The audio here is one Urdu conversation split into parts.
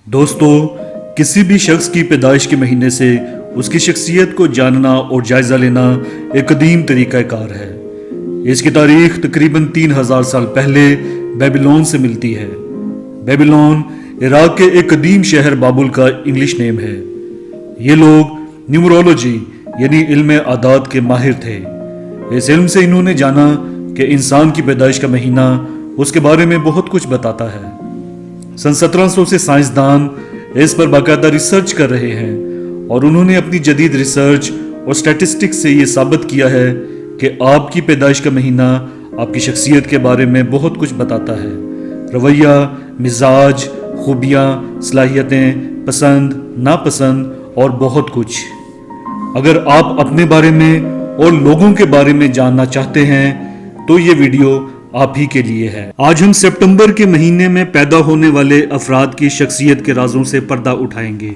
دوستو، کسی بھی شخص کی پیدائش کے مہینے سے اس کی شخصیت کو جاننا اور جائزہ لینا ایک قدیم طریقہ کار ہے۔ اس کی تاریخ تقریباً 3000 سال پہلے بیبیلون سے ملتی ہے۔ بیبیلون عراق کے ایک قدیم شہر بابل کا انگلش نیم ہے۔ یہ لوگ نیومرولوجی یعنی علم اعداد کے ماہر تھے۔ اس علم سے انہوں نے جانا کہ انسان کی پیدائش کا مہینہ اس کے بارے میں بہت کچھ بتاتا ہے۔ سن 1700 سے سائنسدان اس پر باقاعدہ ریسرچ کر رہے ہیں اور انہوں نے اپنی جدید ریسرچ اور سٹیٹسٹکس سے یہ ثابت کیا ہے کہ آپ کی پیدائش کا مہینہ آپ کی شخصیت کے بارے میں بہت کچھ بتاتا ہے۔ رویہ، مزاج، خوبیاں، صلاحیتیں، پسند، ناپسند اور بہت کچھ۔ اگر آپ اپنے بارے میں اور لوگوں کے بارے میں جاننا چاہتے ہیں تو یہ ویڈیو آپ ہی کے لیے ہے۔ آج ہم سپٹمبر کے مہینے میں پیدا ہونے والے افراد کی شخصیت کے رازوں سے پردہ اٹھائیں گے۔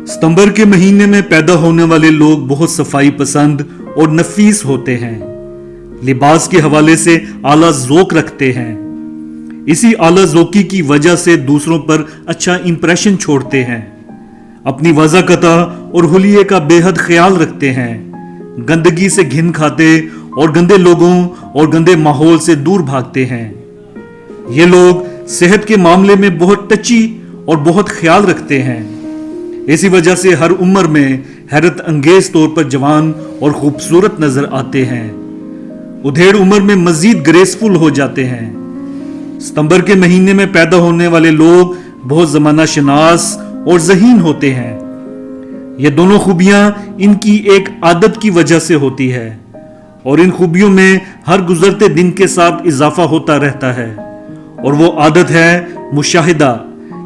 ستمبر کے مہینے میں پیدا ہونے والے لوگ بہت صفائی پسند اور نفیس ہوتے ہیں۔ لباس کے حوالے سے اعلیٰ ذوق رکھتے ہیں۔ اسی اعلیٰ ذوقی کی وجہ سے دوسروں پر اچھا امپریشن چھوڑتے ہیں۔ اپنی وضاحت اور حلیے کا بے حد خیال رکھتے ہیں۔ گندگی سے گھن کھاتے اور گندے لوگوں اور گندے ماحول سے دور بھاگتے ہیں۔ یہ لوگ صحت کے معاملے میں بہت ٹچی اور بہت خیال رکھتے ہیں۔ اسی وجہ سے ہر عمر میں حیرت انگیز طور پر جوان اور خوبصورت نظر آتے ہیں۔ ادھیڑ عمر میں مزید گریسفل ہو جاتے ہیں۔ ستمبر کے مہینے میں پیدا ہونے والے لوگ بہت زمانہ شناس اور ذہین ہوتے ہیں۔ یہ دونوں خوبیاں ان کی ایک عادت کی وجہ سے ہوتی ہے اور ان خوبیوں میں ہر گزرتے دن کے ساتھ اضافہ ہوتا رہتا ہے، اور وہ عادت ہے مشاہدہ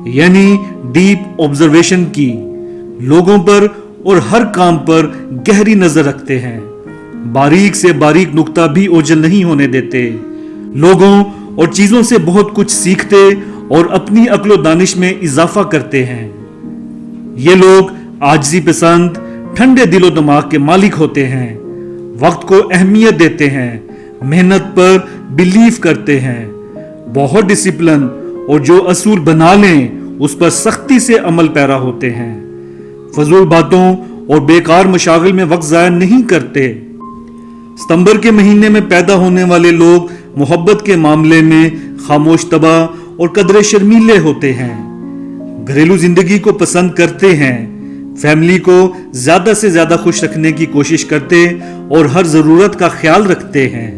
یعنی ڈیپ آبزرویشن کی۔ لوگوں پر اور ہر کام پر گہری نظر رکھتے ہیں۔ باریک سے باریک نقطہ بھی اوجھل نہیں ہونے دیتے۔ لوگوں اور چیزوں سے بہت کچھ سیکھتے اور اپنی عقل و دانش میں اضافہ کرتے ہیں۔ یہ لوگ عاجزی پسند، ٹھنڈے دل و دماغ کے مالک ہوتے ہیں۔ وقت کو اہمیت دیتے ہیں، محنت پر بلیف کرتے ہیں، بہت ڈسپلن اور جو اصول بنا لیں اس پر سختی سے عمل پیرا ہوتے ہیں۔ فضول باتوں اور بیکار مشاغل میں وقت ضائع نہیں کرتے۔ ستمبر کے مہینے میں پیدا ہونے والے لوگ محبت کے معاملے میں خاموش طبع اور قدرے شرمیلے ہوتے ہیں۔ گھریلو زندگی کو پسند کرتے ہیں، فیملی کو زیادہ سے زیادہ خوش رکھنے کی کوشش کرتے اور ہر ضرورت کا خیال رکھتے ہیں۔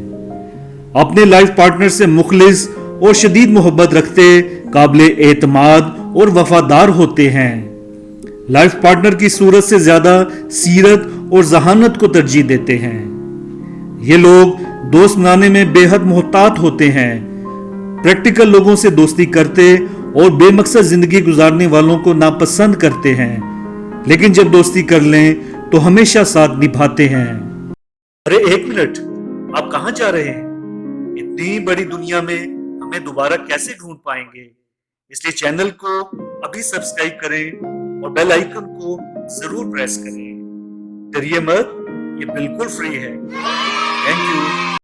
اپنے لائف پارٹنر سے مخلص اور شدید محبت رکھتے، قابل اعتماد اور وفادار ہوتے ہیں۔ لائف پارٹنر کی صورت سے زیادہ سیرت اور ذہانت کو ترجیح دیتے ہیں۔ یہ لوگ دوست بنانے میں بے حد محتاط ہوتے ہیں، پریکٹیکل لوگوں سے دوستی کرتے اور بے مقصد زندگی گزارنے والوں کو ناپسند کرتے ہیں، لیکن جب دوستی کر لیں تو ہمیشہ ساتھ نبھاتے ہیں۔ ارے ایک منٹ، آپ کہاں جا رہے ہیں؟ اتنی بڑی دنیا میں ہمیں دوبارہ کیسے ڈھونڈ پائیں گے؟ اس لیے چینل کو ابھی سبسکرائب کریں اور بیل آئیکن کو ضرور پریس کریں۔ ڈریے مت، یہ بالکل فری ہے۔ Thank you.